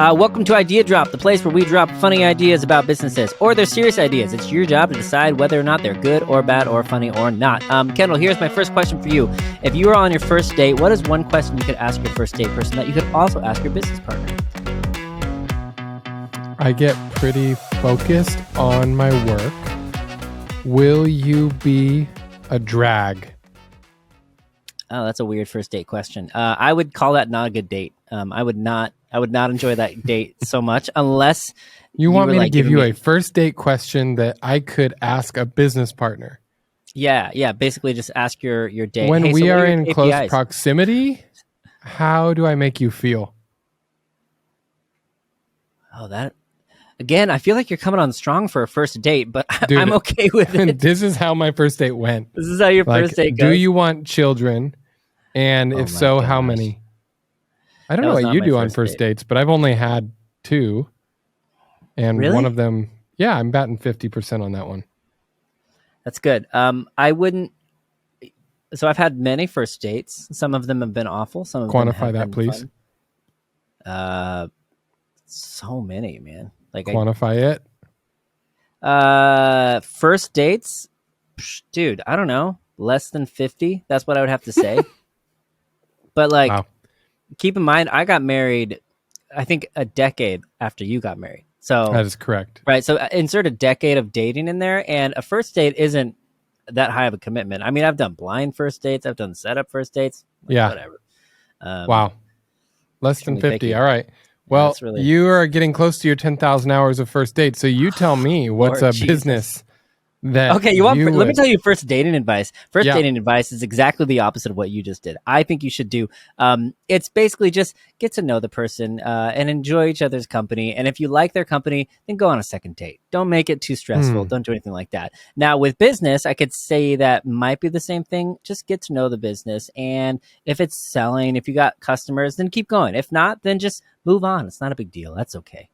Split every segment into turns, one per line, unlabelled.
Welcome to IdeaDrop, the place where we drop funny ideas about businesses, or they're serious ideas. It's your job to decide whether or not they're good or bad or funny or not. Kendall, here's my first question for you. If you were on your first date, what is one question you could ask your first date person that you could also ask your business partner?
I get pretty focused on my work. Will you be a drag?
Oh, that's a weird first date question. I would call that not a good date. I would not enjoy that date so much unless
you want me to give you a first date question that I could ask a business partner.
Yeah. Basically, just ask your date.
When we are in
KPIs?
close proximity, how do I make you feel?
Oh, that again. I feel like you're coming on strong for a first date, but
Dude,
I'm okay with it.
This is how my first date went.
This is how your first date goes.
Do you want children? And if so, how many? I don't know what you do on first dates, but I've only had 2. And
really?
One of them, yeah, I'm batting 50% on that one.
That's good. I wouldn't. So I've had many first dates. Some of them have been awful. Some of
quantify that, please.
So many, man. Like
quantify
it. First dates, dude. I don't know. Less than 50. That's what I would have to say. But wow. Keep in mind, I got married, I think a decade after you got married. So
that is correct.
Right. So insert a decade of dating in there, and a first date isn't that high of a commitment. I mean, I've done blind first dates. I've done setup first dates. Whatever.
Wow. Less than 50. Picky. All right. Well, you are getting close to your 10,000 hours of first date. So you tell me what's a business that
okay, let me tell you first dating advice. Dating advice is exactly the opposite of what you just did. I think you should do it's basically just get to know the person and enjoy each other's company, and if you like their company, then go on a second date. Don't make it too stressful. Don't do anything like that. Now with business, I could say that might be the same thing. Just get to know the business, and if it's selling, if you got customers, then keep going. If not, then just move on. It's not a big deal. That's okay.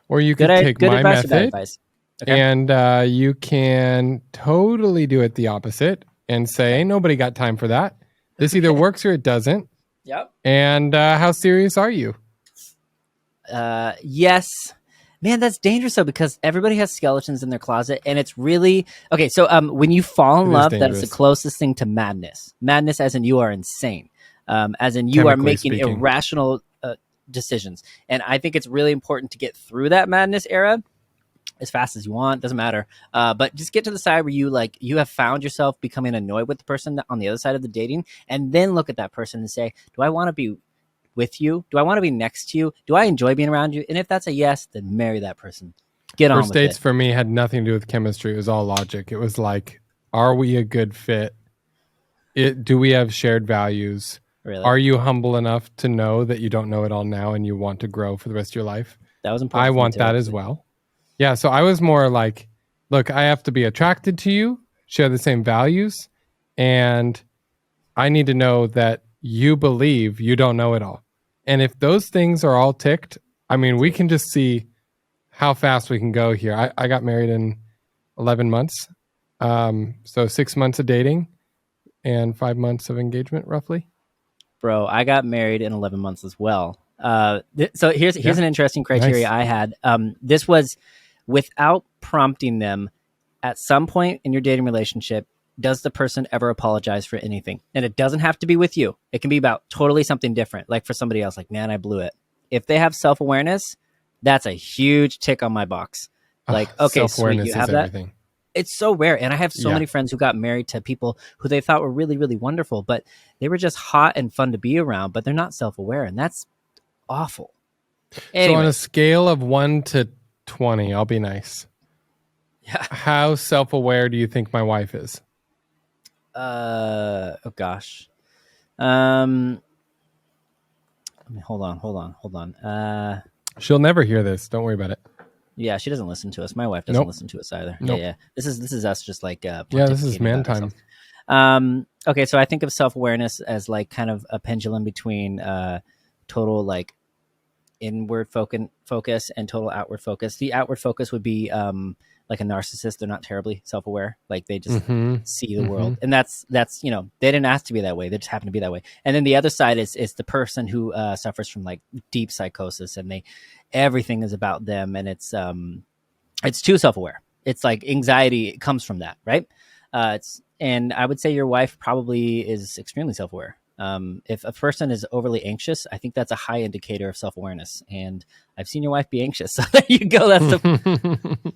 Or you could take my
advice
method.
Advice? Okay.
And you can totally do it the opposite and say, nobody got time for that. This either works or it doesn't.
Yep.
And how serious are you?
Yes. Man, that's dangerous though, because everybody has skeletons in their closet, and it's really okay. So when you fall in love, that's the closest thing to madness. Madness as in you are insane. As in you are making irrational decisions. And I think it's really important to get through that madness era as fast as you want, doesn't matter. But just get to the side where you have found yourself becoming annoyed with the person on the other side of the dating, and then look at that person and say, do I want to be with you? Do I want to be next to you? Do I enjoy being around you? And if that's a yes, then marry that person. Get on with it.
First dates for me had nothing to do with chemistry. It was all logic. It was like, are we a good fit? Do we have shared values?
Really?
Are you humble enough to know that you don't know it all now and you want to grow for the rest of your life?
That was important.
I want that as well. Yeah, so I was more like, look, I have to be attracted to you, share the same values, and I need to know that you believe you don't know it all. And if those things are all ticked, I mean, we can just see how fast we can go here. I got married in 11 months, so 6 months of dating and 5 months of engagement, roughly.
Bro, I got married in 11 months as well. So here's an interesting criteria. Nice. I had. This was without prompting them. At some point in your dating relationship, does the person ever apologize for anything? And it doesn't have to be with you. It can be about totally something different, like for somebody else, like, man, I blew it. If they have self-awareness, that's a huge tick on my box. Like, okay, sweet, you have that. Everything. It's so rare. And I have so many friends who got married to people who they thought were really, really wonderful, but they were just hot and fun to be around, but they're not self-aware. And that's awful. Anyway.
So on a scale of 1 to 20, I'll be nice.
Yeah.
How self-aware do you think my wife is?
Oh gosh. Hold on.
She'll never hear this. Don't worry about it.
Yeah, she doesn't listen to us. My wife doesn't listen to us either.
Nope.
Yeah. This is us just like
this is man time.
Okay, so I think of self-awareness as like kind of a pendulum between total like inward focus and total outward focus. The outward focus would be like a narcissist. They're not terribly self-aware. Like they just see the world, and that's they didn't ask to be that way. They just happen to be that way. And then the other side is the person who suffers from like deep psychosis, and everything is about them, and it's too self-aware. It's like anxiety comes from that, right? And I would say your wife probably is extremely self-aware. If a person is overly anxious, I think that's a high indicator of self-awareness. And I've seen your wife be anxious. So there you go. That's the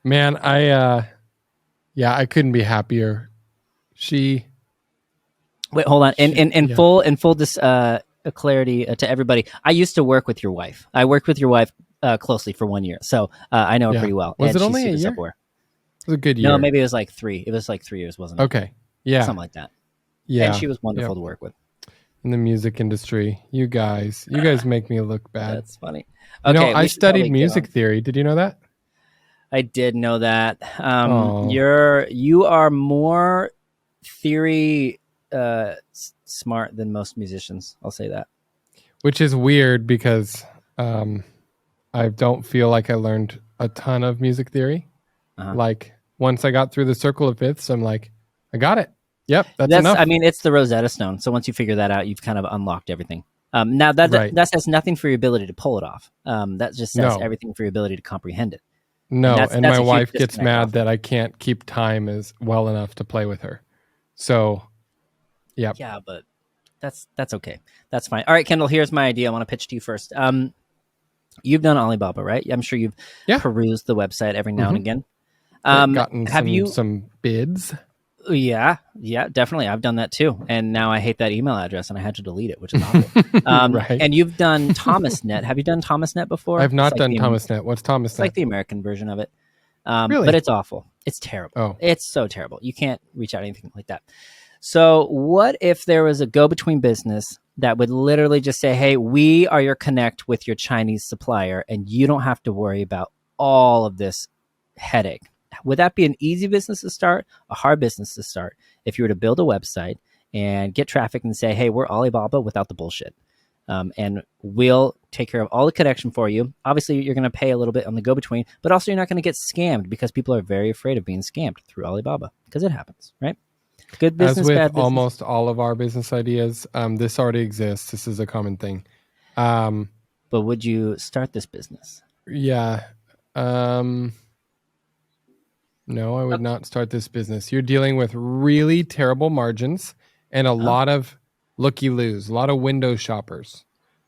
man. I couldn't be happier. Wait,
hold on. In full clarity to everybody, I used to work with your wife. I worked with your wife closely for 1 year, so I know her pretty well.
Was it only a year?
Self-aware.
It was a good year.
No, maybe it was like 3. It was like 3 years, wasn't it?
Okay, yeah,
something like that.
Yeah,
and she was wonderful to work with.
In the music industry, you guys make me look bad.
That's funny.
Okay, I studied music theory. Did you know that?
I did know that. You are more theory smart than most musicians. I'll say that.
Which is weird because I don't feel like I learned a ton of music theory. Like once I got through the circle of fifths, I'm like, I got it. Yep, that's enough.
I mean, it's the Rosetta Stone. So once you figure that out, you've kind of unlocked everything. Now that says nothing for your ability to pull it off. That just says everything for your ability to comprehend it.
No, and my wife gets mad that I can't keep time as well enough to play with her. So, yeah.
Yeah, but that's okay. That's fine. All right, Kendall, here's my idea. I want to pitch to you first. You've done Alibaba, right? I'm sure you've perused the website every now and again.
Gotten some bids?
Yeah, definitely. I've done that too. And now I hate that email address and I had to delete it, which is awful. Right. And you've done ThomasNet. Have you done ThomasNet before?
I've not done ThomasNet. What's ThomasNet?
It's like the American version of it.
Really?
But it's awful. It's terrible.
Oh.
It's so terrible. You can't reach out anything like that. So what if there was a go-between business that would literally just say, hey, we are your connect with your Chinese supplier, and you don't have to worry about all of this headache? Would that be an easy business to start, a hard business to start, if you were to build a website and get traffic and say, hey, we're Alibaba without the bullshit, and we'll take care of all the connection for you? Obviously, you're going to pay a little bit on the go-between, but also you're not going to get scammed because people are very afraid of being scammed through Alibaba because it happens, right? Good business,
as with
bad business.
Almost all of our business ideas, this already exists. This is a common thing.
But would you start this business?
Yeah. No, I would not start this business. You're dealing with really terrible margins and a lot of looky-loos, a lot of window shoppers.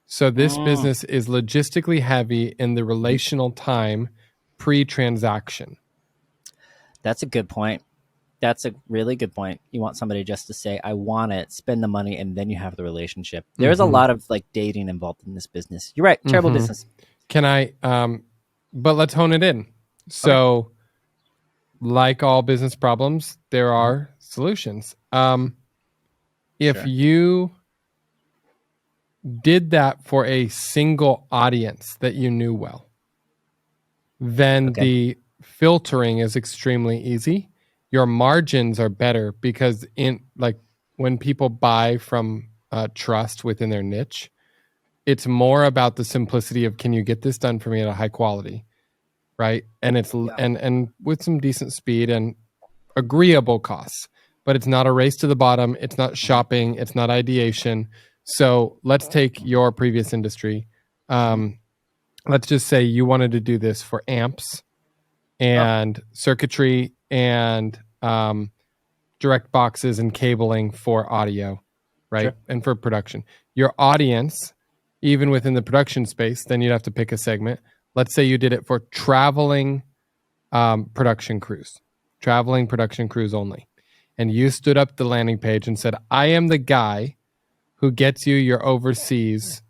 So this business is logistically heavy in the relational time pre-transaction.
That's a good point. That's a really good point. You want somebody just to say, I want it, spend the money, and then you have the relationship. There's a lot of like dating involved in this business. You're right. Terrible business.
Can I, but let's hone it in. So like all business problems, there are solutions. If you did that for a single audience that you knew well, then the filtering is extremely easy. Your margins are better because when people buy from trust within their niche, it's more about the simplicity of, can you get this done for me at a high quality? Right. And it's and with some decent speed and agreeable costs, but it's not a race to the bottom. It's not shopping. It's not ideation. So let's take your previous industry. Let's just say you wanted to do this for amps and circuitry and direct boxes and cabling for audio, right? Sure. And for production. Your audience, even within the production space, then you'd have to pick a segment. Let's say you did it for traveling production crews only. And you stood up the landing page and said, I am the guy who gets you your overseas,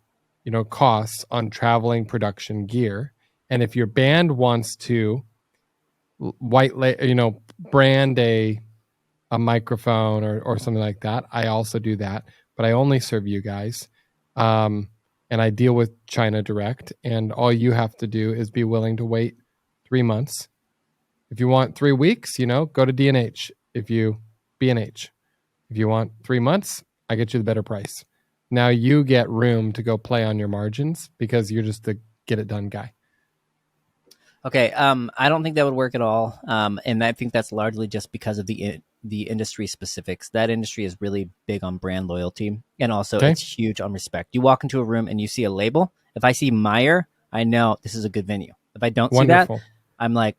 costs on traveling production gear. And if your band wants to brand a microphone or something like that, I also do that. But I only serve you guys. And I deal with China direct, and all you have to do is be willing to wait 3 months. If you want 3 weeks, go to D&H. B&H. If you want 3 months, I get you the better price. Now you get room to go play on your margins because you're just the get it done guy.
Okay, I don't think that would work at all, and I think that's largely just because of the industry specifics. That industry is really big on brand loyalty, and also
Okay.
it's huge on respect. You walk into a room and you see a label. If I see Meyer, I know this is a good venue. If I don't see that,
Wonderful.
I'm like,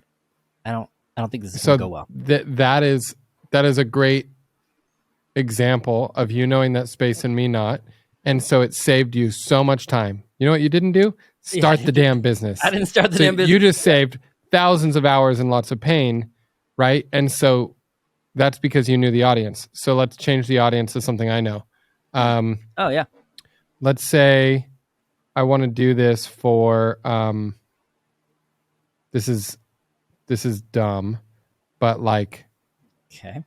I don't think this is going
So
to go well.
that is a great example of you knowing that space and me not. And so it saved you so much time. You know what you didn't do?
Yeah,
Start the damn business.
I didn't start the
So
damn business.
you just saved thousands of hours and lots of pain, right? And so that's because you knew the audience. So let's change the audience to something I know.
Oh yeah.
Let's say I want to do this for this is dumb, but like
Okay.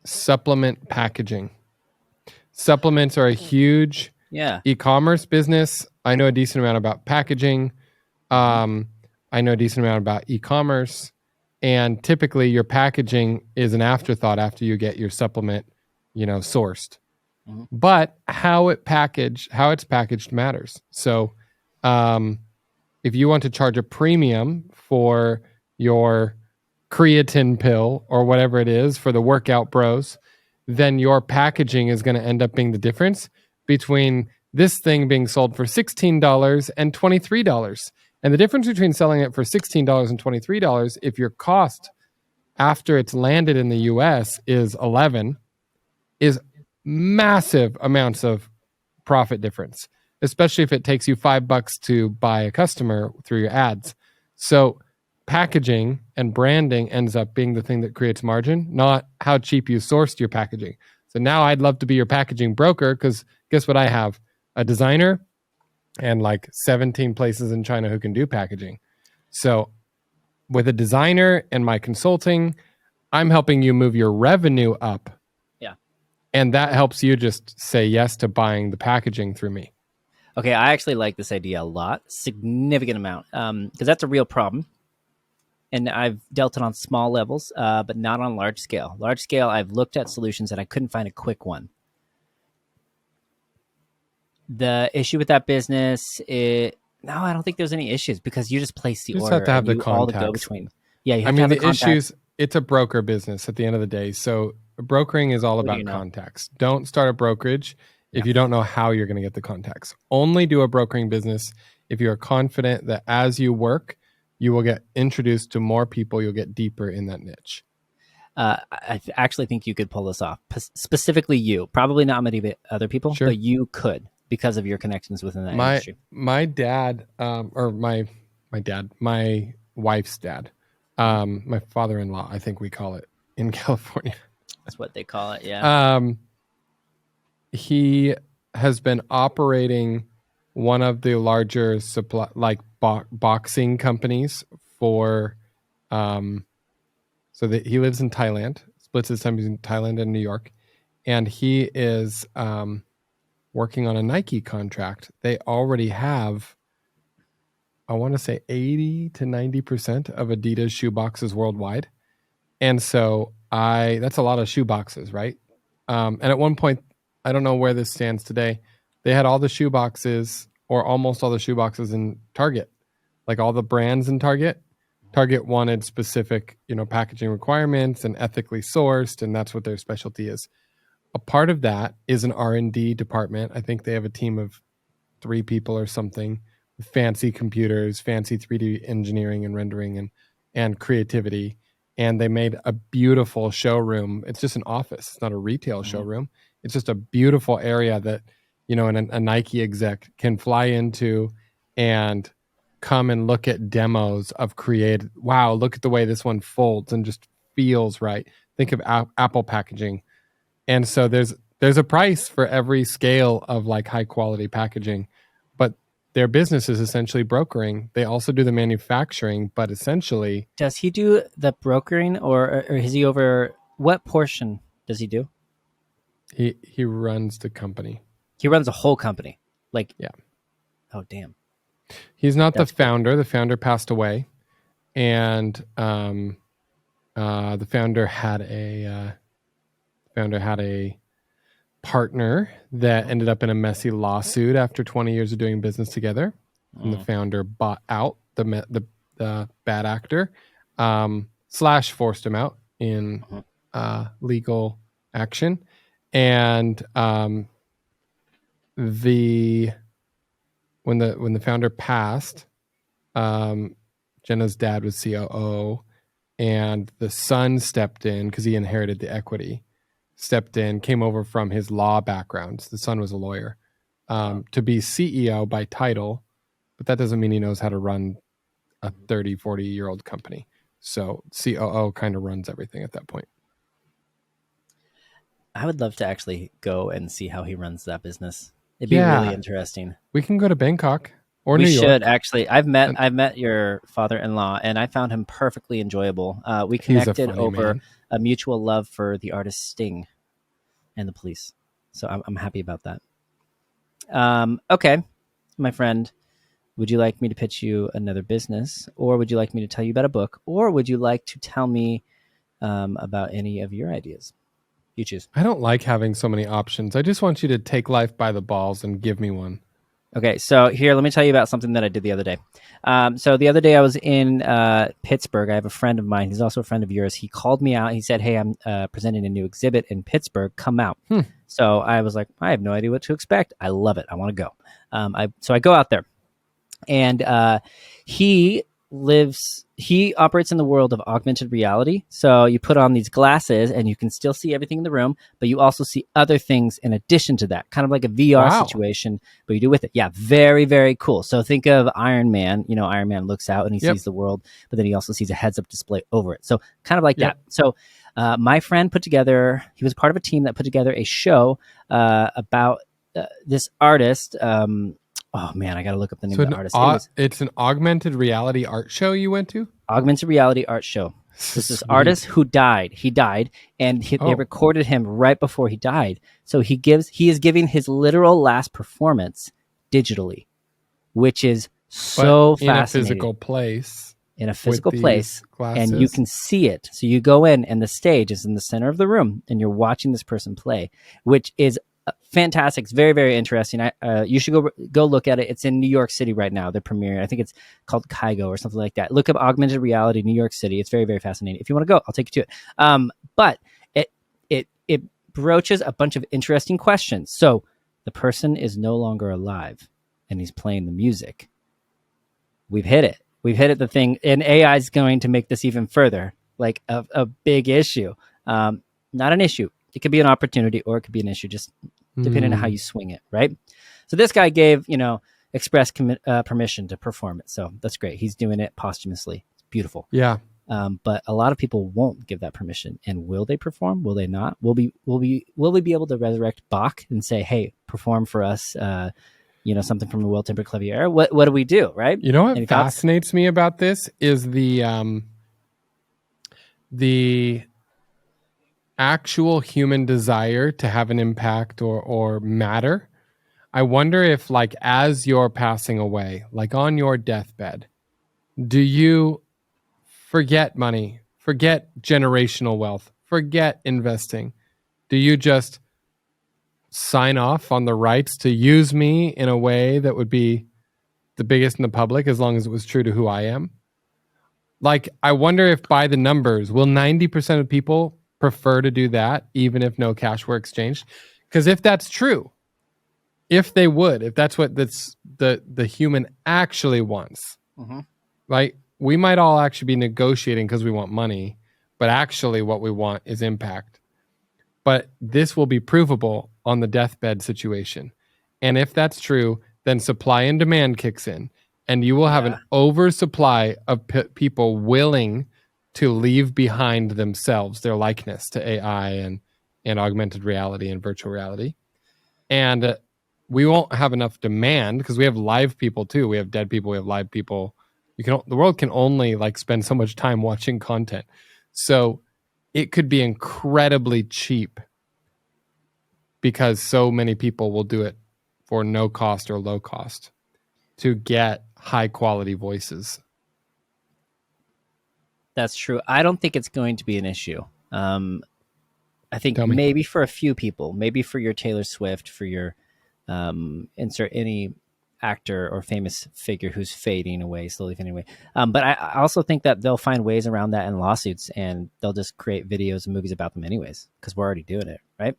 supplement packaging. Supplements are a huge e-commerce business. I know a decent amount about packaging. I know a decent amount about e-commerce, and typically your packaging is an afterthought after you get your supplement, sourced. Mm-hmm. But how it's packaged matters. So, if you want to charge a premium for your creatine pill or whatever it is for the workout bros, then your packaging is going to end up being the difference between this thing being sold for $16 and $23. And the difference between selling it for $16 and $23, if your cost after it's landed in the US is 11, is massive amounts of profit difference, especially if it takes you $5 to buy a customer through your ads. So packaging and branding ends up being the thing that creates margin, not how cheap you sourced your packaging. So now I'd love to be your packaging broker because guess what I have? A designer and like 17 places in China who can do packaging. So with a designer and my consulting, I'm helping you move your revenue up.
Yeah.
And that helps you just say yes to buying the packaging through me.
Okay, I actually like this idea a lot, significant amount, because that's a real problem. And I've dealt it on small levels, but not on large scale. Large scale, I've looked at solutions and I couldn't find a quick one. The issue with that business, no, I don't think there's any issues because you just place the
you just
order
have to have
and
the
all the
contacts.
go-between. Yeah, you have to have the contacts.
Issues, it's a broker business at the end of the day. So brokering is all about contacts. Don't start a brokerage if you don't know how you're going to get the contacts. Only do a brokering business if you are confident that as you work, you will get introduced to more people. You'll get deeper in that niche.
I actually think you could pull this off. Specifically you. Probably not many other people, but you could because of your connections within that industry.
My dad, or my wife's dad, my father-in-law, I think we call it in California.
That's what they call it, yeah.
He has been operating one of the larger boxing companies for, so that he lives in Thailand, splits his time between Thailand and New York, and he is working on a Nike contract. They already have, I want to say 80 to 90% of Adidas shoe boxes worldwide. And so that's a lot of shoe boxes, right? And at one point, I don't know where this stands today, they had all the shoe boxes or almost all the shoe boxes in Target, like all the brands in Target. Target wanted specific, packaging requirements and ethically sourced, and that's what their specialty is. A part of that is an R&D department. I think they have a team of 3 people or something with fancy computers, fancy 3D engineering and rendering and creativity. And they made a beautiful showroom. It's just an office. It's not a retail showroom. It's just a beautiful area that, a Nike exec can fly into and come and look at demos of wow, look at the way this one folds and just feels right. Think of Apple packaging. And so there's a price for every scale of like high quality packaging, but their business is essentially brokering. They also do the manufacturing, but essentially,
does he do the brokering or is he over what portion does he do?
He runs the company.
He runs a whole company.
Yeah.
Oh damn.
He's not the founder. Cool. The founder passed away, and the founder had a partner that ended up in a messy lawsuit after 20 years of doing business together. And the founder bought out the bad actor, / forced him out in legal action. And when the founder passed, Jenna's dad was COO, and the son stepped in because he inherited the equity. Stepped in, came over from his law background. The son was a lawyer, to be CEO by title, but that doesn't mean he knows how to run a 30, 40-year-old company. So COO kind of runs everything at that point.
I would love to actually go and see how he runs that business. It'd be really interesting.
We can go to Bangkok or
we
New York.
We should actually. I've met your father-in-law, and I found him perfectly enjoyable. We connected over a mutual love for the artist Sting and the Police. So I'm happy about that. Okay, my friend, would you like me to pitch you another business, or would you like me to tell you about a book, or would you like to tell me about any of your ideas? You choose.
I don't like having so many options. I just want you to take life by the balls and give me one.
Okay, so here, let me tell you about something that I did the other day. So the other day I was in Pittsburgh. I have a friend of mine. He's also a friend of yours. He called me out. He said, hey, I'm presenting a new exhibit in Pittsburgh. Come out. So I was like, I have no idea what to expect. I love it. I want to go. So I go out there. And he operates in the world of augmented reality. So you put on these glasses and you can still see everything in the room, but you also see other things in addition to that, kind of like a VR situation, but you do with it. Yeah, very, very cool. So think of Iron Man. You know, Iron Man looks out and he sees the world, but then he also sees a heads-up display over it. So kind of like that. So my friend he was part of a team that put together a show about this artist. Oh man, I got to look up the name of the artist.
It's an augmented reality art show you went to? Augmented
reality art show. This artist who died. He died, and they recorded him right before he died. So he is giving his literal last performance digitally, which is so fascinating.
In a physical place.
In a physical place, and you can see it. So you go in, and the stage is in the center of the room, and you're watching this person play, which is fantastic. It's very, very interesting. You should go look at it. It's in New York City right now. They're premiering. I think it's called Kygo or something like that. Look up augmented reality New York City. It's very, very fascinating. If you want to go, I'll take you to it. But it broaches a bunch of interesting questions. So the person is no longer alive, and he's playing the music. We've hit it. The thing, and AI is going to make this even further, like a big issue. Not an issue. It could be an opportunity, or it could be an issue, just depending on how you swing it, right? So this guy gave, express permission to perform it. So that's great. He's doing it posthumously. It's beautiful.
Yeah.
But a lot of people won't give that permission. And will they perform? Will they not? Will we be able to resurrect Bach and say, hey, perform for us, something from the Well Tempered Clavier? What do we do, right?
You know what fascinates me about this is the actual human desire to have an impact or matter. I wonder if, like, as you're passing away, like on your deathbed, do you forget money, forget generational wealth, forget investing? Do you just sign off on the rights to use me in a way that would be the biggest in the public, as long as it was true to who I am? Like, I wonder if by the numbers, will 90% of people prefer to do that, even if no cash were exchanged? Because if that's true, if that's what the human actually wants, right? We might all actually be negotiating because we want money, but actually what we want is impact. But this will be provable on the deathbed situation. And if that's true, then supply and demand kicks in, and you will have an oversupply of people willing to leave behind themselves, their likeness to AI and augmented reality and virtual reality. And we won't have enough demand because we have live people too. We have dead people. We have live people. The world can only spend so much time watching content. So it could be incredibly cheap because so many people will do it for no cost or low cost to get high quality voices.
That's true. I don't think it's going to be an issue. I think
Tell me.
maybe for a few people, maybe for your Taylor Swift, for your insert any actor or famous figure who's fading away, slowly fading away. But I also think that they'll find ways around that in lawsuits, and they'll just create videos and movies about them anyways, because we're already doing it, right?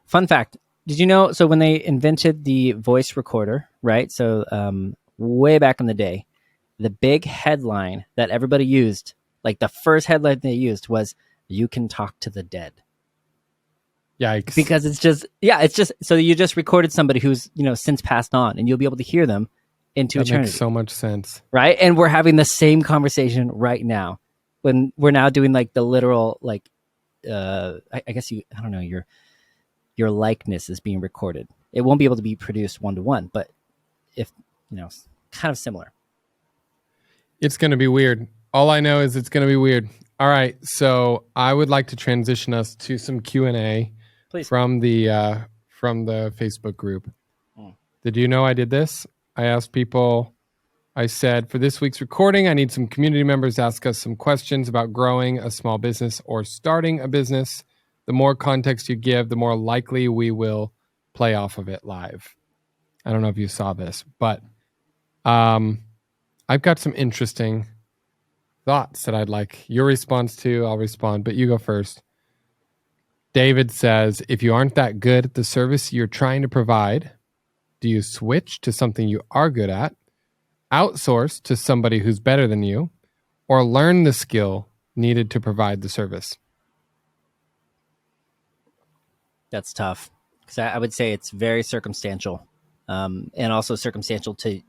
Fun fact. Did you know, so when they invented the voice recorder, right? So way back in the day, the big headline that everybody used, like the first headline they used was, "You can talk to the dead."
Yikes.
Because it's just so you just recorded somebody who's, since passed on, and you'll be able to hear them into eternity.
That makes so much sense.
Right? And we're having the same conversation right now when we're now doing like the literal, like, I guess I don't know, your likeness is being recorded. It won't be able to be produced one-to-one, but if, kind of similar.
It's going to be weird. All I know is it's going to be weird. All right. So I would like to transition us to some Q&A. Please. From the Facebook group. Did you know I did this? I asked people, I said, for this week's recording, I need some community members to ask us some questions about growing a small business or starting a business. The more context you give, the more likely we will play off of it live. I don't know if you saw this, but I've got some interesting thoughts that I'd like your response to. I'll respond, but you go first. David says, if you aren't that good at the service you're trying to provide, do you switch to something you are good at, outsource to somebody who's better than you, or learn the skill needed to provide the service?
That's tough, because I would say it's very circumstantial, and also circumstantial to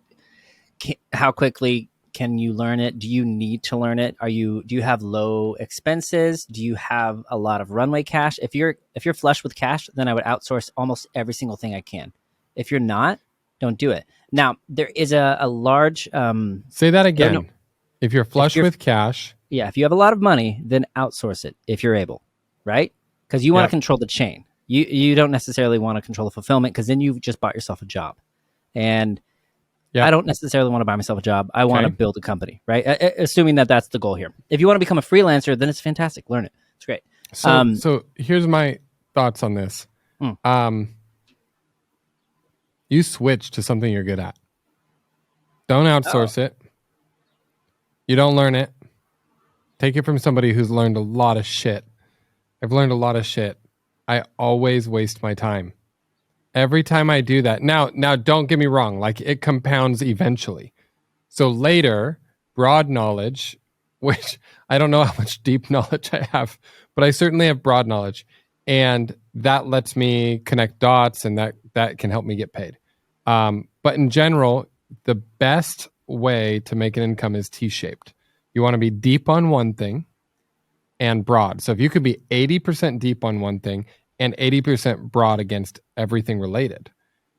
how quickly can you learn it? Do you need to learn it? Do you have low expenses? Do you have a lot of runway cash? If you're flush with cash, then I would outsource almost every single thing I can. If you're not, don't do it. Now, there is a large...
Say that again. No. If you're flush with cash...
Yeah, if you have a lot of money, then outsource it if you're able, right? Because you want to control the chain. You don't necessarily want to control the fulfillment, because then you've just bought yourself a job. And... I don't necessarily want to buy myself a job. I want to build a company, right? Assuming that that's the goal here. If you want to become a freelancer, then it's fantastic. Learn it. It's great.
So here's my thoughts on this. You switch to something you're good at. Don't outsource it. You don't learn it. Take it from somebody who's learned a lot of shit. I've learned a lot of shit. I always waste my time. Every time I do that. Now, don't get me wrong. Like, it compounds eventually. So later, broad knowledge, which I don't know how much deep knowledge I have, but I certainly have broad knowledge. And that lets me connect dots, and that can help me get paid. But in general, the best way to make an income is T-shaped. You want to be deep on one thing and broad. So if you could be 80% deep on one thing and 80% broad against everything related,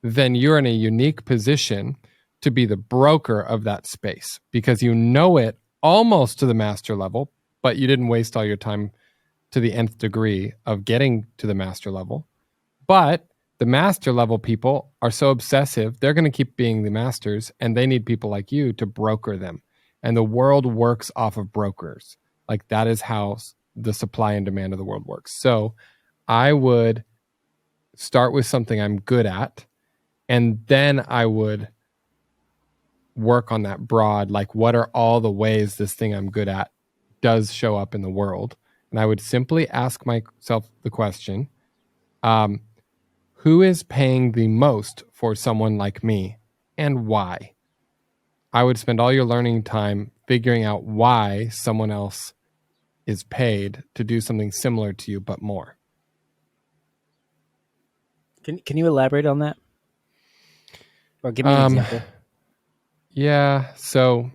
then you're in a unique position to be the broker of that space, because you know it almost to the master level, but you didn't waste all your time to the nth degree of getting to the master level. But the master level people are so obsessive, they're going to keep being the masters, and they need people like you to broker them. And the world works off of brokers. Like, that is how the supply and demand of the world works. So I would start with something I'm good at, and then I would work on that broad, like, what are all the ways this thing I'm good at does show up in the world? And I would simply ask myself the question, who is paying the most for someone like me, and why? I would spend all your learning time figuring out why someone else is paid to do something similar to you, but more.
Can you elaborate on that? Or give me an example?
Yeah. So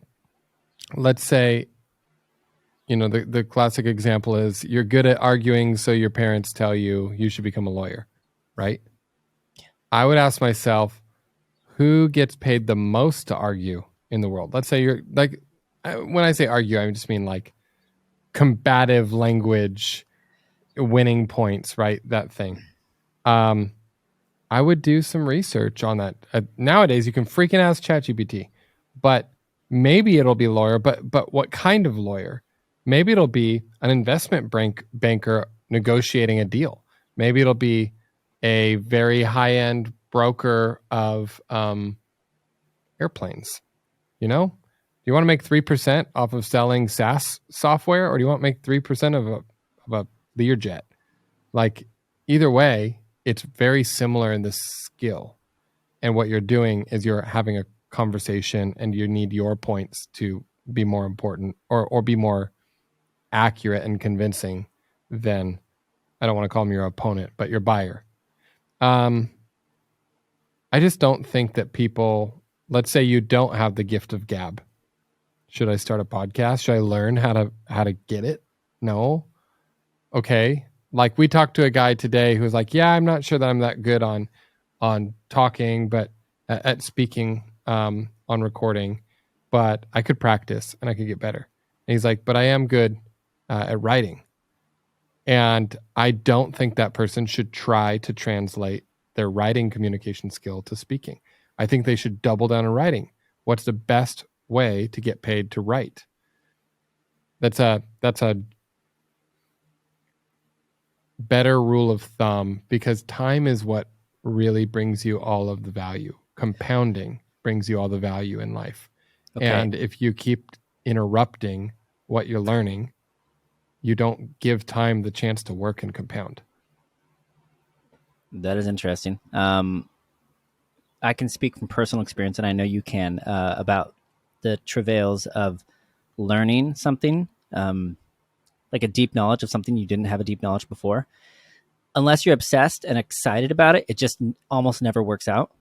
let's say, the classic example is you're good at arguing, so your parents tell you should become a lawyer, right? Yeah. I would ask myself, who gets paid the most to argue in the world? Let's say you're like, when I say argue, I just mean like combative language, winning points, right? That thing. I would do some research on that. Nowadays, you can freaking ask ChatGPT, but maybe it'll be lawyer, but what kind of lawyer? Maybe it'll be an investment banker negotiating a deal. Maybe it'll be a very high-end broker of airplanes. You know, do you want to make 3% off of selling SaaS software, or do you want to make 3% of a Learjet? Like, either way, it's very similar in the skill. And what you're doing is you're having a conversation, and you need your points to be more important or be more accurate and convincing than, I don't want to call them your opponent, but your buyer. I just don't think that people, let's say you don't have the gift of gab. Should I start a podcast? Should I learn how to get it? No. Okay. Like, we talked to a guy today who was like, yeah, I'm not sure that I'm that good on talking, but at speaking, on recording, but I could practice and I could get better. And he's like, but I am good at writing. And I don't think that person should try to translate their writing communication skill to speaking. I think they should double down on writing. What's the best way to get paid to write? That's a better rule of thumb, because time is what really brings you all of the value. Compounding brings you all the value in life. Okay. And if you keep interrupting what you're learning, you don't give time the chance to work and compound.
That is interesting. I can speak from personal experience, and I know you can, about the travails of learning something, like a deep knowledge of something you didn't have a deep knowledge before. Unless you're obsessed and excited about it, it just almost never works out.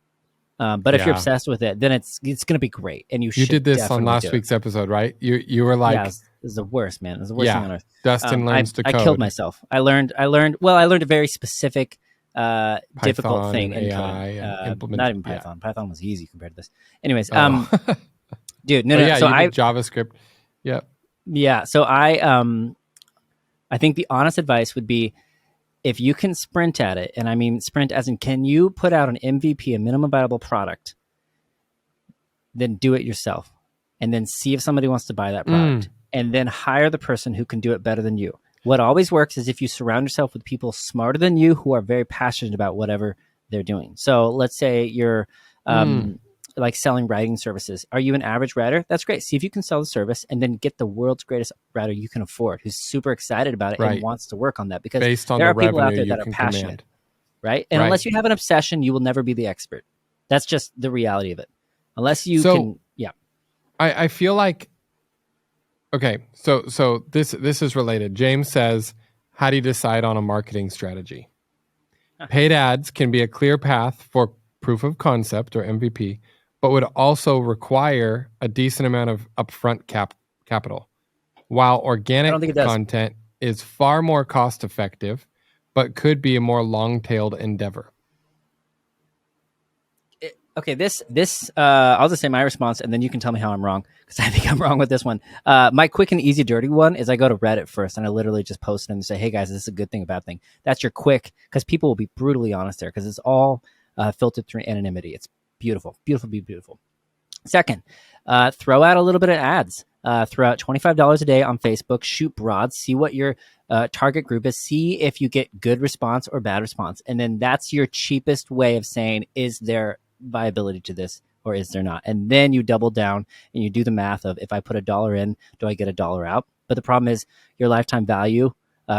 But if you're obsessed with it, then it's going to be great. And you did
this on last week's episode, right? You were like,
it was the worst, man. It was the worst thing on earth.
Dustin learns to code.
I killed myself. I learned a very specific, difficult thing in coding. Not even Python. Yeah. Python was easy compared to this. Anyways, dude, no.
Yeah, so you did JavaScript. Yep.
Yeah. So I think the honest advice would be, if you can sprint at it, and I mean sprint as in, can you put out an MVP, a minimum viable product, then do it yourself, and then see if somebody wants to buy that product, and then hire the person who can do it better than you. What always works is if you surround yourself with people smarter than you who are very passionate about whatever they're doing. So let's say you're like selling writing services. Are you an average writer? That's great. See if you can sell the service, and then get the world's greatest writer you can afford, who's super excited about it and wants to work on that, because
based on
there are
the
people out
revenue
there that are passionate,
command.
Right? And unless you have an obsession, you will never be the expert. That's just the reality of it. Unless you can,
I feel like, okay, so this is related. James says, how do you decide on a marketing strategy? Paid ads can be a clear path for proof of concept, or MVP, but would also require a decent amount of upfront capital. While organic content is far more cost effective, but could be a more long-tailed endeavor.
Okay, this I'll just say my response, and then you can tell me how I'm wrong, because I think I'm wrong with this one. My quick and easy dirty one is I go to Reddit first, and I literally just post it and say, hey guys, is this a good thing, a bad thing? That's your quick, because people will be brutally honest there, because it's all filtered through anonymity. It's beautiful. Second, throw out a little bit of ads. Throw out $25 a day on Facebook. Shoot broad. See what your target group is. See if you get good response or bad response. And then that's your cheapest way of saying, is there viability to this or is there not? And then you double down and you do the math of, if I put $1 in, do I get $1 out? But the problem is your lifetime value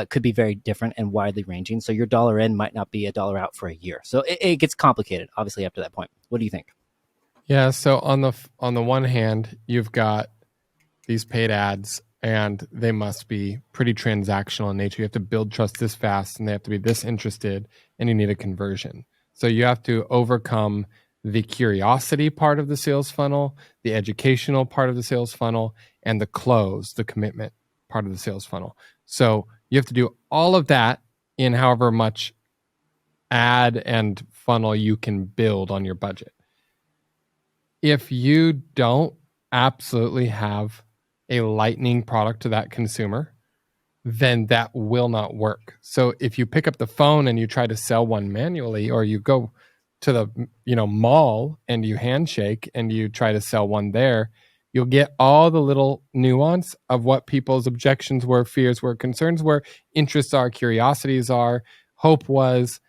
could be very different and widely ranging. So your $1 in might not be $1 out for a year. So it gets complicated, obviously, after that point. What do you think?
Yeah. So on the one hand, you've got these paid ads, and they must be pretty transactional in nature. You have to build trust this fast, and they have to be this interested, and you need a conversion. So you have to overcome the curiosity part of the sales funnel, the educational part of the sales funnel, and the close, the commitment part of the sales funnel. So you have to do all of that in however much ad and funnel you can build on your budget. If you don't absolutely have a lightning product to that consumer, then that will not work. So if you pick up the phone and you try to sell one manually, or you go to the mall and you handshake and you try to sell one there, You'll get all the little nuance of what people's objections were, fears were, concerns were, interests are, curiosities are, hope was.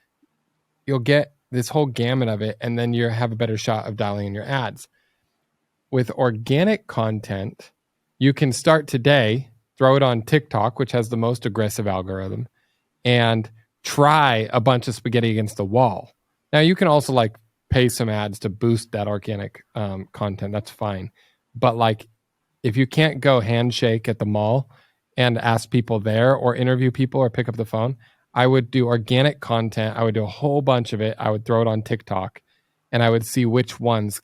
You'll get this whole gamut of it, and then you have a better shot of dialing in your ads. With organic content, you can start today, throw it on TikTok, which has the most aggressive algorithm, and try a bunch of spaghetti against the wall. Now, you can also like pay some ads to boost that organic content. That's fine. But like, if you can't go handshake at the mall and ask people there or interview people or pick up the phone, I would do organic content. I would do a whole bunch of it. I would throw it on TikTok and I would see which ones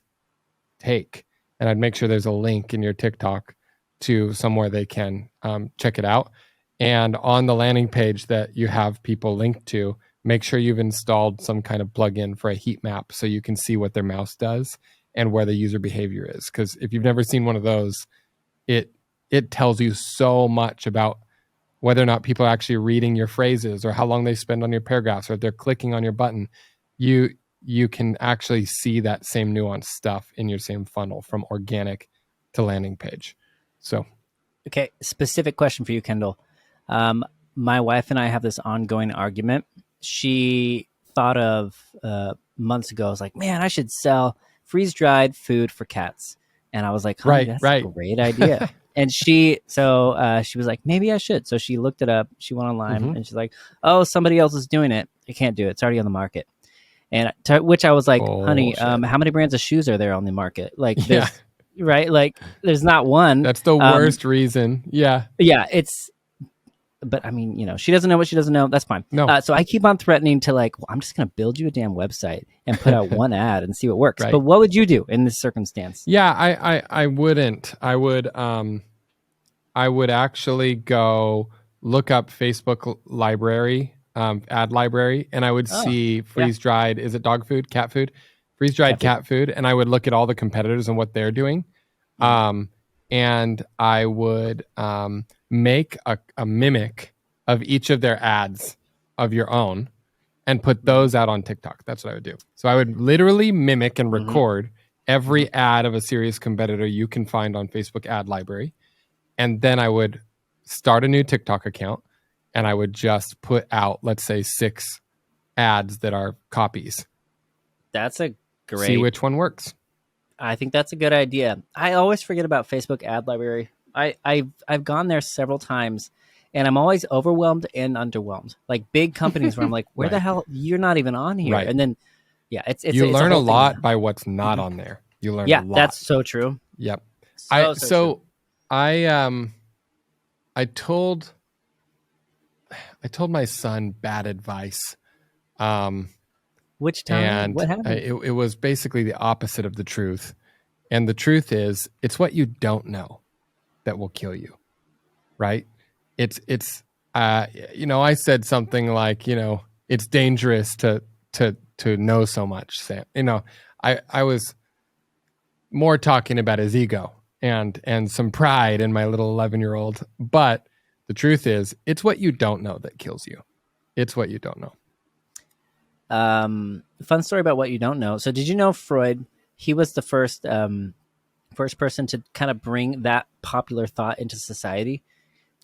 take. And I'd make sure there's a link in your TikTok to somewhere they can check it out. And on the landing page that you have people linked to, make sure you've installed some kind of plugin for a heat map so you can see what their mouse does and where the user behavior is. Because if you've never seen one of those, it tells you so much about whether or not people are actually reading your phrases or how long they spend on your paragraphs or if they're clicking on your button. You can actually see that same nuanced stuff in your same funnel from organic to landing page. So,
okay, specific question for you, Kendall. My wife and I have this ongoing argument. She thought of months ago, I was like, man, I should sell freeze-dried food for cats. And I was like, honey, that's a great idea. And she was like, maybe I should. So she looked it up. She went online and she's like, oh, somebody else is doing it. I can't do it. It's already on the market. And to which I was like, honey, how many brands of shoes are there on the market? Like, right? Like, there's not one.
That's the worst reason. Yeah.
Yeah. But I mean, she doesn't know what she doesn't know. That's fine. No. So I keep on threatening to like, well, I'm just going to build you a damn website and put out one ad and see what works. Right. But what would you do in this circumstance?
Yeah, I wouldn't. I would actually go look up Facebook library, ad library, and I would see freeze-dried, is it dog food, cat food? Freeze-dried cat food. And I would look at all the competitors and what they're doing. And I would make a mimic of each of their ads of your own and put those out on TikTok. That's what I would do. So I would literally mimic and record every ad of a serious competitor you can find on Facebook ad library. And then I would start a new TikTok account and I would just put out, let's say, 6 ads that are copies.
That's a great...
See which one works.
I think that's a good idea. I always forget about Facebook ad library. I've gone there several times and I'm always overwhelmed and underwhelmed. Like big companies where I'm like, where the hell, you're not even on here. Right. And then, it's
you learn a lot by what's not on there. You learn a lot.
Yeah, that's so true.
Yep.
So
true. I told my son bad advice.
Which time?
And
what happened?
It was basically the opposite of the truth. And the truth is, it's what you don't know that will kill you, right? I said something like, it's dangerous to know so much, Sam. I was more talking about his ego and some pride in my little 11-year-old. But the truth is, it's what you don't know that kills you. It's what you don't know.
Fun story about what you don't know. So did you know Freud, he was the first person to kind of bring that popular thought into society.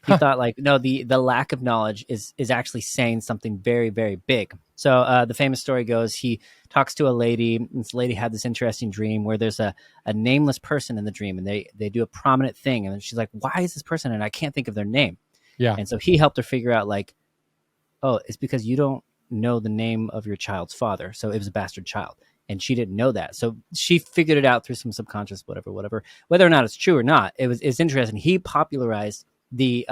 He thought like, no, the lack of knowledge is actually saying something very, very big. So the famous story goes, he talks to a lady, and this lady had this interesting dream where there's a nameless person in the dream and they do a prominent thing. And then she's like, why is this person? And I can't think of their name. Yeah. And so he helped her figure out like, oh, it's because you don't know the name of your child's father. So it was a bastard child. And she didn't know that. So she figured it out through some subconscious, whatever, whether or not it's true or not. It's interesting. He popularized the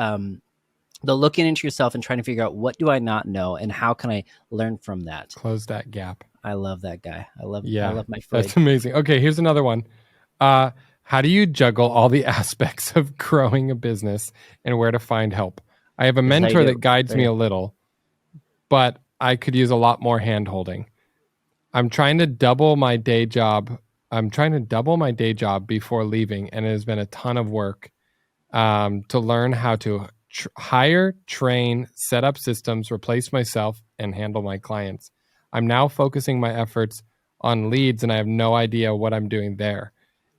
looking into yourself and trying to figure out what do I not know and how can I learn from that?
Close that gap.
I love that guy. I love my Freud.
That's amazing. Okay, here's another one. How do you juggle all the aspects of growing a business and where to find help? I have a mentor that guides me a little, but I could use a lot more hand-holding. I'm trying to double my day job. Before leaving, and it has been a ton of work to learn how to hire, train, set up systems, replace myself, and handle my clients. I'm now focusing my efforts on leads, and I have no idea what I'm doing there.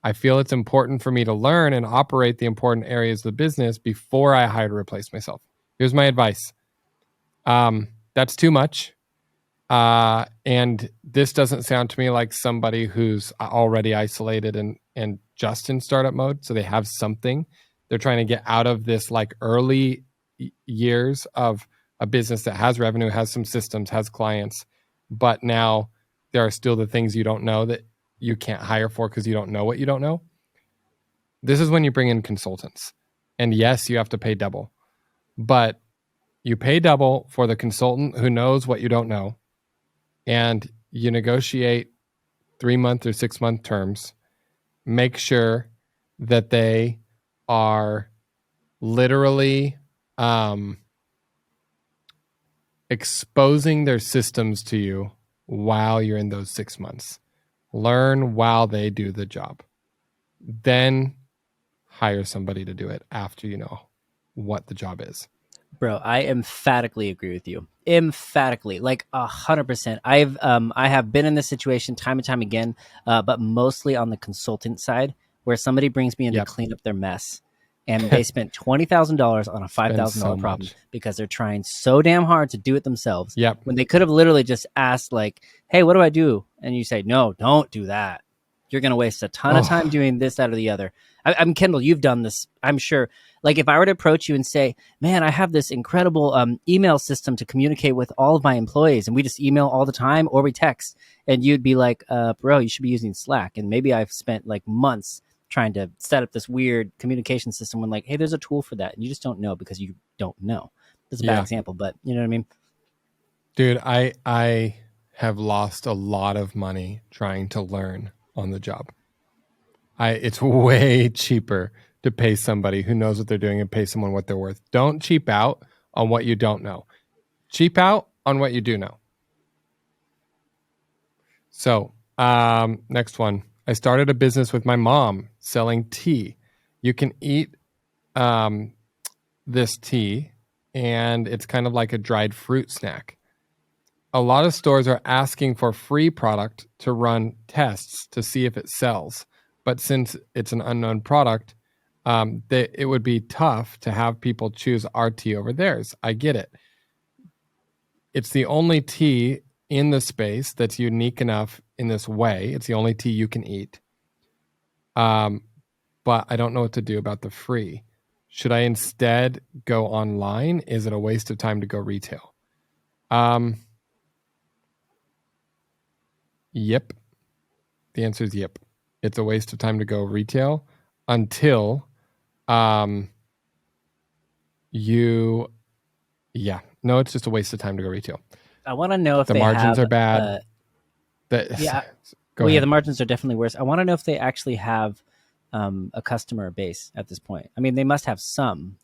I feel it's important for me to learn and operate the important areas of the business before I hire to replace myself. Here's my advice. That's too much. And this doesn't sound to me like somebody who's already isolated and just in startup mode. So they have something. They're trying to get out of this like early years of a business that has revenue, has some systems, has clients, but now there are still the things you don't know that you can't hire for because you don't know what you don't know. This is when you bring in consultants. And yes, you have to pay double, but you pay double for the consultant who knows what you don't know. And you negotiate 3-month or 6-month terms. Make sure that they are literally exposing their systems to you while you're in those 6 months. Learn while they do the job. Then hire somebody to do it after you know what the job is.
Bro, I emphatically agree with you. Emphatically, like 100%. I have been in this situation time and time again, but mostly on the consultant side, where somebody brings me in to clean up their mess, and they spent $20,000 on a $5,000 problem because they're trying so damn hard to do it themselves. When they could have literally just asked, like, "Hey, what do I do?" And you say, "No, don't do that. You're going to waste a ton of time doing this, that, or the other." I'm Kendall. You've done this, I'm sure. Like if I were to approach you and say, "Man, I have this incredible email system to communicate with all of my employees, and we just email all the time or we text," and you'd be like, "Bro, you should be using Slack." And maybe I've spent like months trying to set up this weird communication system when like, hey, there's a tool for that, and you just don't know because you don't know. That's a bad example, but you know what I mean?
Dude, I have lost a lot of money trying to learn on the job. It's way cheaper to pay somebody who knows what they're doing and pay someone what they're worth. Don't cheap out on what you don't know. Cheap out on what you do know. So, next one. I started a business with my mom selling tea. You can eat this tea, and it's kind of like a dried fruit snack. A lot of stores are asking for free product to run tests to see if it sells. But since it's an unknown product, it would be tough to have people choose our tea over theirs. I get it. It's the only tea in the space that's unique enough in this way. It's the only tea you can eat. But I don't know what to do about the free. Should I instead go online? Is it a waste of time to go retail? Yep. The answer is yep. It's a waste of time to go retail until no, it's just a waste of time to go retail.
I want to know if
the margins are bad.
The margins are definitely worse. I want to know if they actually have a customer base at this point. I mean, they must have some.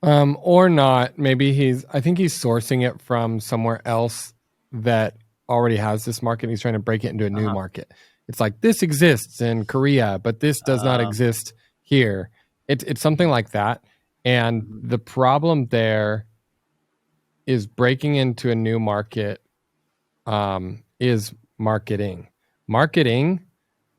Or not. Maybe I think he's sourcing it from somewhere else that already has this market. He's trying to break it into a new market. It's like, this exists in Korea, but this does not exist here. It's something like that. And the problem there is breaking into a new market is marketing. Marketing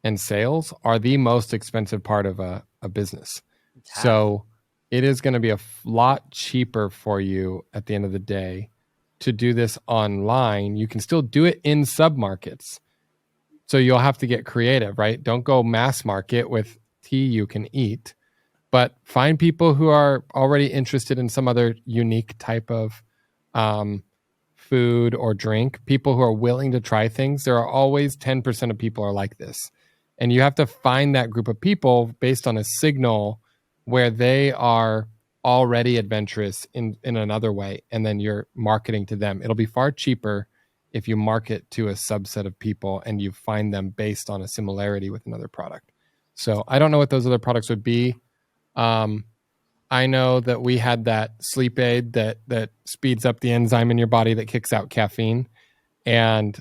and sales are the most expensive part of a business. So it is going to be a lot cheaper for you at the end of the day to do this online. You can still do it in submarkets. So you'll have to get creative, right? Don't go mass market with tea you can eat, but find people who are already interested in some other unique type of food or drink, people who are willing to try things. There are always 10% of people are like this. And you have to find that group of people based on a signal where they are already adventurous in another way, and then you're marketing to them. It'll be far cheaper if you market to a subset of people and you find them based on a similarity with another product. So I don't know what those other products would be. I know that we had that sleep aid that speeds up the enzyme in your body that kicks out caffeine. And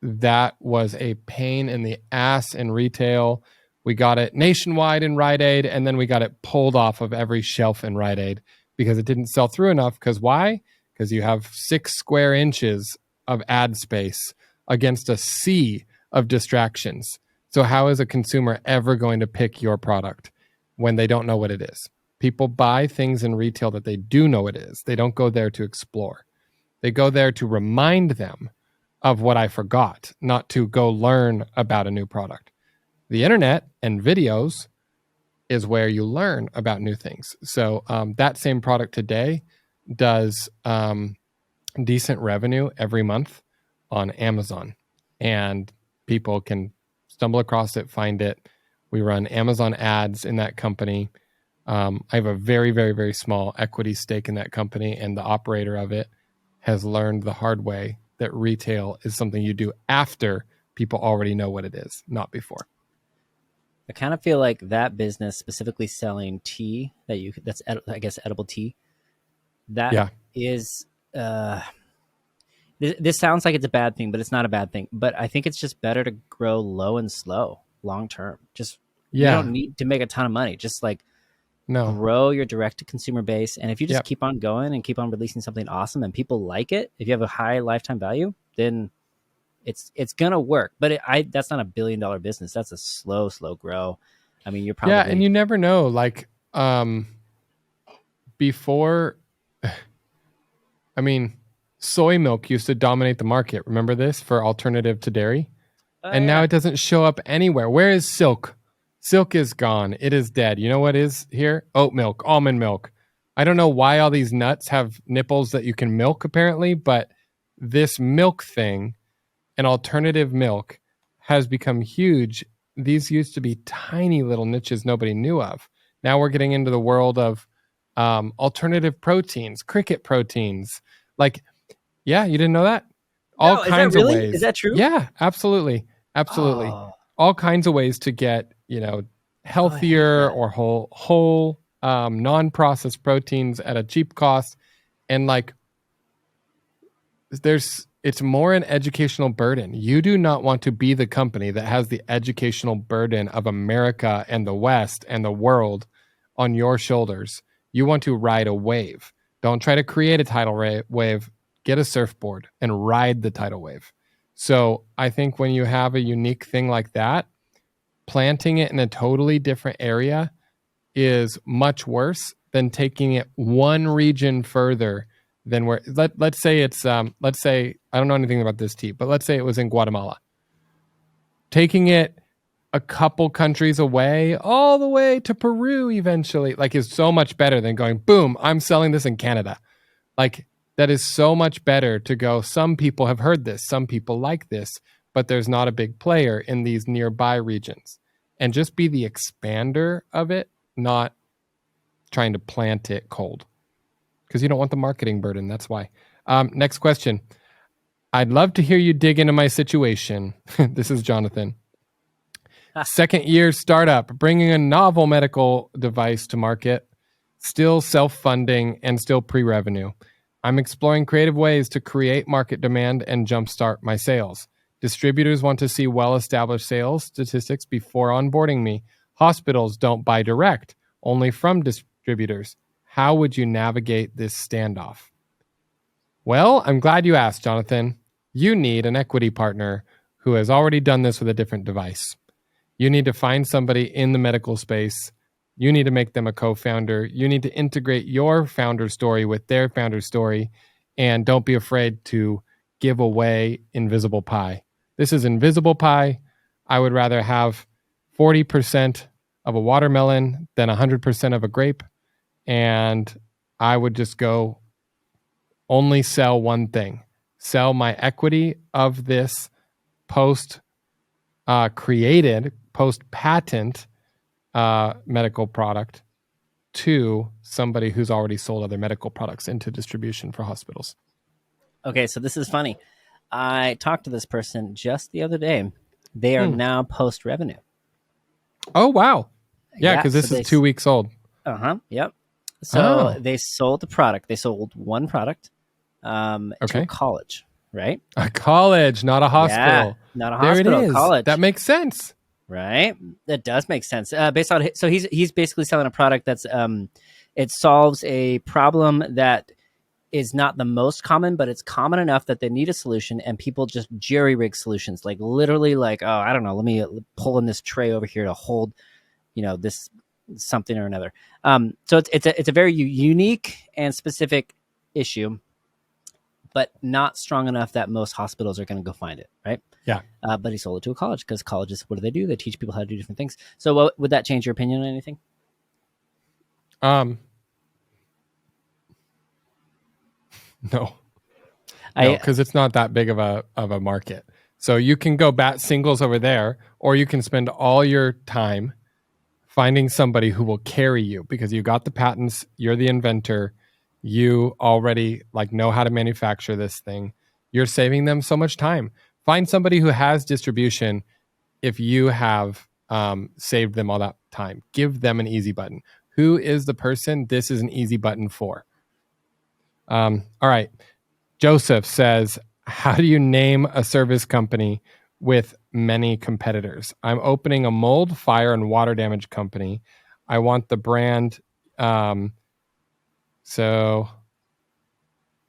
that was a pain in the ass in retail. We got it nationwide in Rite Aid, and then we got it pulled off of every shelf in Rite Aid because it didn't sell through enough. Because why? Because you have 6 square inches of ad space against a sea of distractions. So how is a consumer ever going to pick your product when they don't know what it is? People buy things in retail that they do know it is. They don't go there to explore. They go there to remind them of what I forgot, not to go learn about a new product. The internet and videos is where you learn about new things. So that same product today does decent revenue every month on Amazon, and people can stumble across it, find it. We run Amazon ads in that company. I have a very, very, very small equity stake in that company, and the operator of it has learned the hard way that retail is something you do after people already know what it is, not before.
I kind of feel like that business, specifically selling tea, that's I guess edible tea, that is. This sounds like it's a bad thing, but it's not a bad thing. But I think it's just better to grow low and slow, long term. Just you don't need to make a ton of money. Just like grow your direct to consumer base, and if you just keep on going and keep on releasing something awesome, and people like it, if you have a high lifetime value, then it's gonna work. But that's not $1 billion business. That's a slow grow. I mean, you're probably
and you never know. Like before, I mean, soy milk used to dominate the market. Remember this for alternative to dairy, and now it doesn't show up anywhere. Where is silk? Silk is gone. It is dead. You know what is here? Oat milk, almond milk. I don't know why all these nuts have nipples that you can milk apparently, but this milk thing, an alternative milk, has become huge. These used to be tiny little niches nobody knew of. Now we're getting into the world of alternative proteins, cricket proteins. Like, you didn't know that? All kinds of ways.
Is that true?
Yeah, absolutely.
Oh.
All kinds of ways to get, healthier or whole non-processed proteins at a cheap cost. And like, it's more an educational burden. You do not want to be the company that has the educational burden of America and the West and the world on your shoulders. You want to ride a wave. Don't try to create a tidal wave. Get a surfboard and ride the tidal wave. So I think when you have a unique thing like that, planting it in a totally different area is much worse than taking it one region further than where, let's say it's, let's say, I don't know anything about this tea, but let's say it was in Guatemala. Taking it a couple countries away, all the way to Peru eventually, like, is so much better than going, boom, I'm selling this in Canada. Like, that is so much better to go, some people have heard this, some people like this, but there's not a big player in these nearby regions. And just be the expander of it, not trying to plant it cold. Because you don't want the marketing burden, that's why. Next question. I'd love to hear you dig into my situation. This is Jonathan. Second year startup, bringing a novel medical device to market, still self-funding and still pre-revenue. I'm exploring creative ways to create market demand and jumpstart my sales. Distributors want to see well-established sales statistics before onboarding me. Hospitals don't buy direct, only from distributors. How would you navigate this standoff? Well, I'm glad you asked, Jonathan. You need an equity partner who has already done this with a different device. You need to find somebody in the medical space. You need to make them a co-founder. You need to integrate your founder story with their founder story. And don't be afraid to give away invisible pie. This is invisible pie. I would rather have 40% of a watermelon than 100% of a grape. And I would just go only sell one thing. Sell my equity of this post-created, post-patent medical product to somebody who's already sold other medical products into distribution for hospitals.
Okay, so this is funny. I talked to this person just the other day. They are now post-revenue.
Oh, wow. Yeah, because this is 2 weeks old.
Yep. So they sold the product. They sold one product to a college, right?
A college, not a hospital.
Yeah, not a hospital,
there it is.
College.
That makes sense.
Right? That does make sense. Based on, so he's basically selling a product that's it solves a problem that is not the most common, but it's common enough that they need a solution, and people just jerry rig solutions, like literally like, oh, I don't know, let me pull in this tray over here to hold, this something or another. So it's a very unique and specific issue, but not strong enough that most hospitals are going to go find it, right?
Yeah.
But he sold it to a college, because colleges, what do? They teach people how to do different things. So would that change your opinion on anything?
No, because it's not that big of a market. So you can go bat singles over there, or you can spend all your time finding somebody who will carry you, because you got the patents, you're the inventor, you already like know how to manufacture this thing. You're saving them so much time. Find somebody who has distribution. If you have saved them all that time, give them an easy button. Who is the person this is an easy button for? All right. Joseph says, how do you name a service company with many competitors? I'm opening a mold, fire, and water damage company. I want the brand. So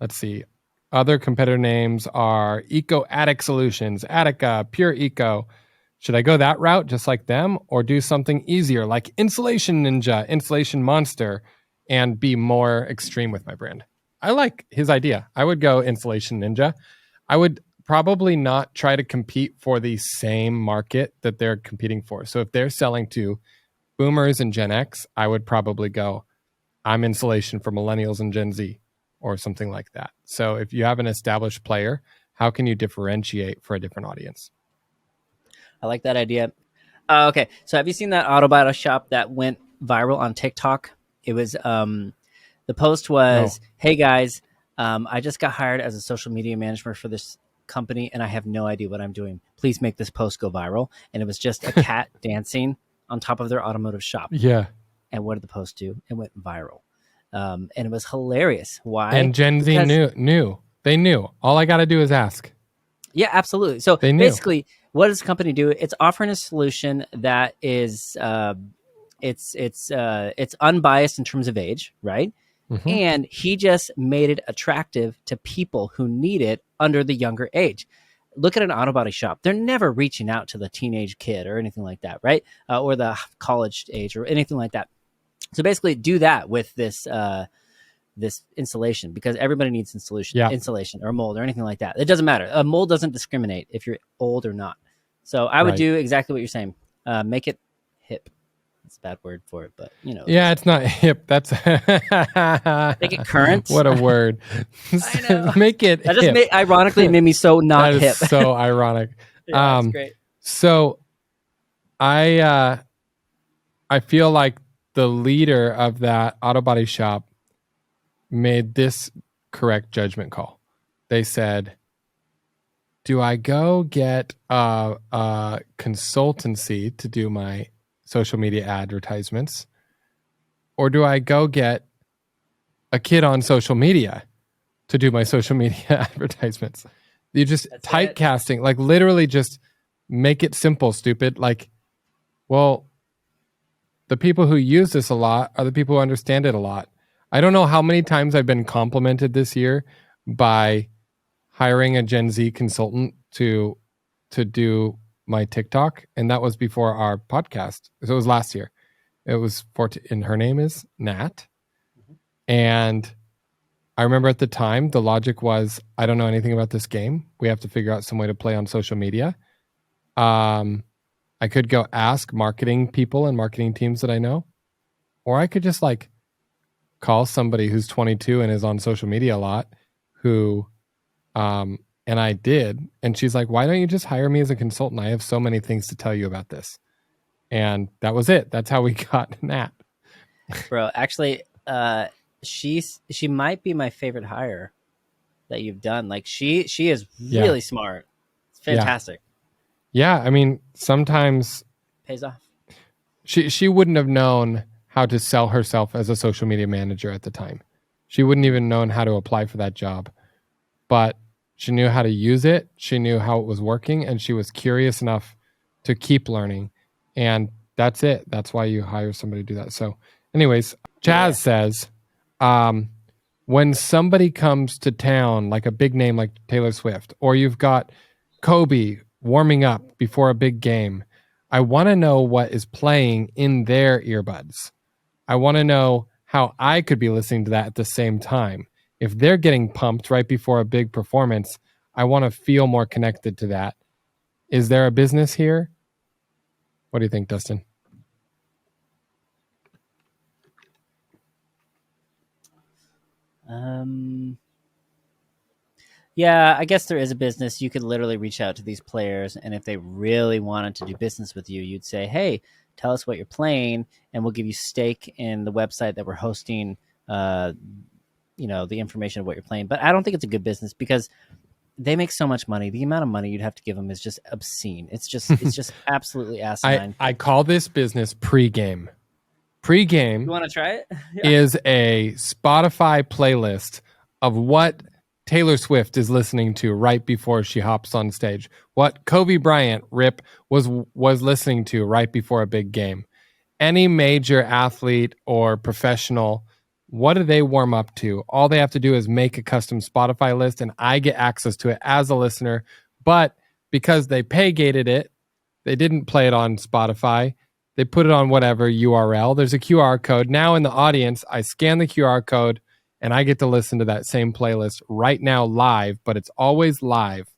let's see. Other competitor names are Eco Attic Solutions, Attica, Pure Eco. Should I go that route just like them, or do something easier like Insulation Ninja, Insulation Monster, and be more extreme with my brand? I like his idea. I would go Insulation Ninja. I would probably not try to compete for the same market that they're competing for. So if they're selling to boomers and Gen X, I would probably go, I'm insulation for millennials and Gen Z, or something like that. So if you have an established player, how can you differentiate for a different audience?
I like that idea. Okay, so have you seen that auto body shop that went viral on TikTok? It was the post was, hey guys, I just got hired as a social media manager for this company, and I have no idea what I'm doing. Please make this post go viral. And it was just a cat dancing on top of their automotive shop.
Yeah.
And what did the post do? It went viral. And it was hilarious. Why?
And Gen Z knew. They knew. All I got to do is ask.
Yeah, absolutely. So basically, what does the company do? It's offering a solution that is it's unbiased in terms of age, right? Mm-hmm. And he just made it attractive to people who need it under the younger age. Look at an auto body shop. They're never reaching out to the teenage kid or anything like that, right? Or the college age or anything like that. So basically do that with this this insulation, because everybody needs insulation or mold or anything like that. It doesn't matter. A mold doesn't discriminate if you're old or not. So I would do exactly what you're saying. Make it hip. It's a bad word for it, but
Yeah, it's not hip. That's
make it current.
What a word.
I know.
Make it
that hip. Just ironically made me so not
that
hip.
Is so ironic.
Yeah, that's great.
So I feel like the leader of that auto body shop made this correct judgment call. They said, do I go get a consultancy to do my social media advertisements, or do I go get a kid on social media to do my social media advertisements? You just typecasting, like literally just make it simple, stupid. Like, well, the people who use this a lot are the people who understand it a lot. I don't know how many times I've been complimented this year by hiring a Gen Z consultant to do my TikTok, and that was before our podcast. So it was last year. It was and her name is Nat. Mm-hmm. And I remember at the time the logic was, I don't know anything about this game. We have to figure out some way to play on social media. I could go ask marketing people and marketing teams that I know, or I could just like call somebody who's 22 and is on social media a lot, who and I did. And she's like, why don't you just hire me as a consultant? I have so many things to tell you about this. And that was it. That's how we got Nat.
Bro, actually, she might be my favorite hire that you've done. Like she is really smart. It's fantastic.
Yeah, I mean, sometimes
pays off.
She wouldn't have known how to sell herself as a social media manager at the time. She wouldn't even known how to apply for that job. But she knew how to use it. She knew how it was working, and she was curious enough to keep learning. And that's it. That's why you hire somebody to do that. So anyways, Chaz says, when somebody comes to town, like a big name like Taylor Swift, or you've got Kobe warming up before a big game, I want to know what is playing in their earbuds. I want to know how I could be listening to that at the same time. If they're getting pumped right before a big performance, I want to feel more connected to that. Is there a business here? What do you think, Dustin?
Yeah, I guess there is a business. You could literally reach out to these players, and if they really wanted to do business with you, you'd say, "Hey, tell us what you're playing, and we'll give you stake in the website that we're hosting. The information of what you're playing." But I don't think it's a good business because they make so much money. The amount of money you'd have to give them is just obscene. It's just absolutely asinine.
I call this business pregame. Pregame.
You want to try it?
Yeah. Is a Spotify playlist of what Taylor Swift is listening to right before she hops on stage. What Kobe Bryant, Rip, was listening to right before a big game. Any major athlete or professional, what do they warm up to? All they have to do is make a custom Spotify list, and I get access to it as a listener. But because they pay gated it, they didn't play it on Spotify. They put it on whatever URL. There's a QR code. Now in the audience, I scan the QR code, and I get to listen to that same playlist right now live, but it's always live.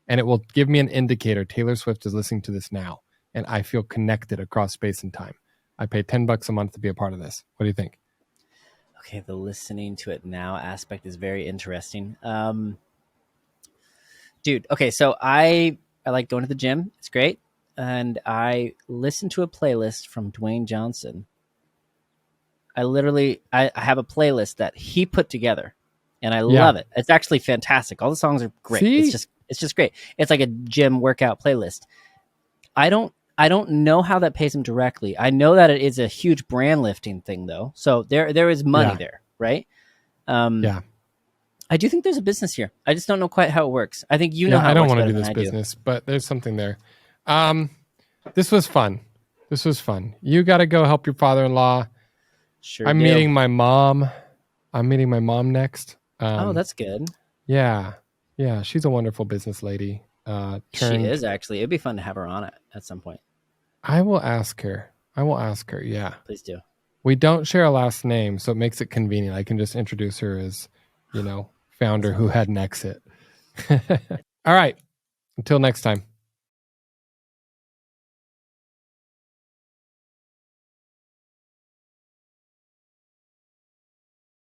And it will give me an indicator. Taylor Swift is listening to this now. And I feel connected across space and time. I pay $10 a month to be a part of this. What do you think?
Okay, the listening to it now aspect is very interesting. Dude, okay, so I like going to the gym. It's great. And I listen to a playlist from Dwayne Johnson. I have a playlist that he put together, and I love it. It's actually fantastic. All the songs are great. See? It's just great. It's like a gym workout playlist. I don't know how that pays him directly. I know that it is a huge brand lifting thing, though. So there is money there, right? I do think there's a business here. I just don't know quite how it works. I think you know how it works. I don't want to do this business,
but there's something there. This was fun. You got to go help your father-in-law.
Sure.
I'm meeting my mom. I'm meeting my mom next.
That's good.
Yeah. She's a wonderful business lady.
She is actually. It'd be fun to have her on it at some point.
I will ask her. Yeah.
Please do.
We don't share a last name, so it makes it convenient. I can just introduce her as, founder who had an exit. All right. Until next time.